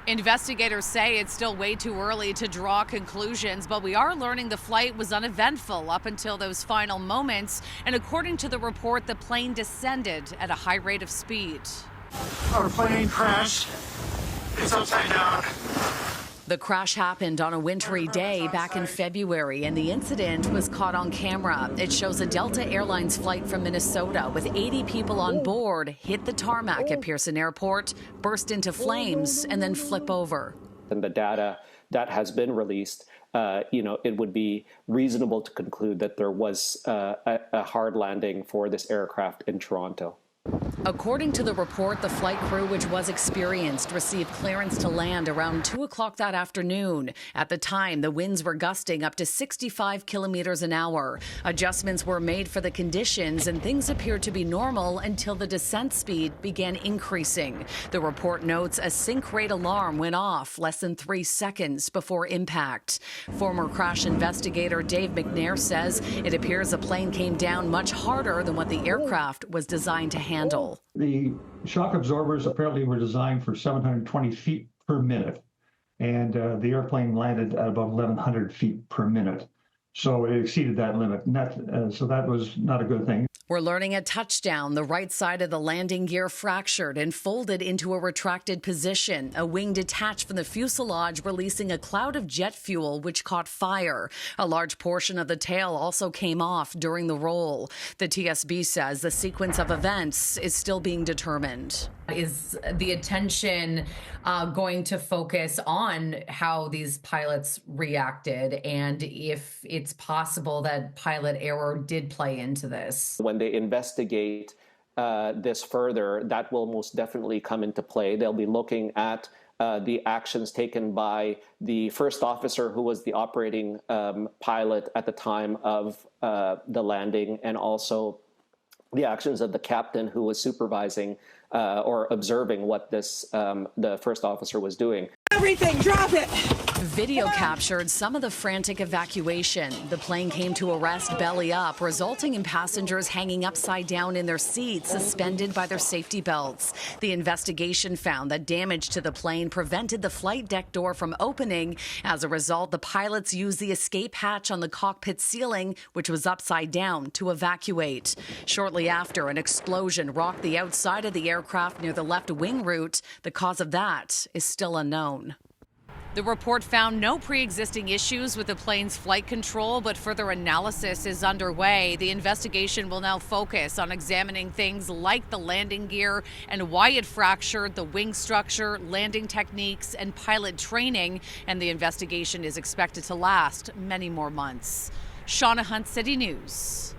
Investigators say it's still way too early to draw conclusions, but we are learning the flight was uneventful up until those final moments. And according to the report, the plane descended at a high rate of speed. Our plane crashed. It's upside down. The crash happened on a wintry day back in February, and the incident was caught on camera. It shows a Delta Airlines flight from Minnesota with 80 people on board hit the tarmac at Pearson Airport, burst into flames, and then flip over. And the data that has been released, it would be reasonable to conclude that there was a hard landing for this aircraft in Toronto. According to the report, the flight crew, which was experienced, received clearance to land around 2 o'clock that afternoon. At the time, the winds were gusting up to 65 kilometers an hour. Adjustments were made for the conditions, and things appeared to be normal until the descent speed began increasing. The report notes a sink rate alarm went off less than 3 seconds before impact. Former crash investigator Dave McNair says it appears the plane came down much harder than what the aircraft was designed to handle. The shock absorbers apparently were designed for 720 feet per minute, and the airplane landed at about 1,100 feet per minute. So it exceeded that limit, and so that was not a good thing. We're learning at touchdown, the right side of the landing gear fractured and folded into a retracted position. A wing detached from the fuselage, releasing a cloud of jet fuel, which caught fire. A large portion of the tail also came off during the roll. The TSB says the sequence of events is still being determined. Is the attention going to focus on how these pilots reacted and if it's possible that pilot error did play into this? When they investigate this further, that will most definitely come into play. They'll be looking at the actions taken by the first officer, who was the operating pilot at the time of the landing, and also the actions of the captain who was supervising or observing what the first officer was doing. Everything, drop it! Video captured some of the frantic evacuation. The plane came to a rest belly up, resulting in passengers hanging upside down in their seats, suspended by their safety belts. The investigation found that damage to the plane prevented the flight deck door from opening. As a result, the pilots used the escape hatch on the cockpit ceiling, which was upside down, to evacuate. Shortly after, an explosion rocked the outside of the aircraft near the left wing root. The cause of that is still unknown. The report found no pre-existing issues with the plane's flight control, but further analysis is underway. The investigation will now focus on examining things like the landing gear and why it fractured, the wing structure, landing techniques, and pilot training. And the investigation is expected to last many more months. Shauna Hunt, City News.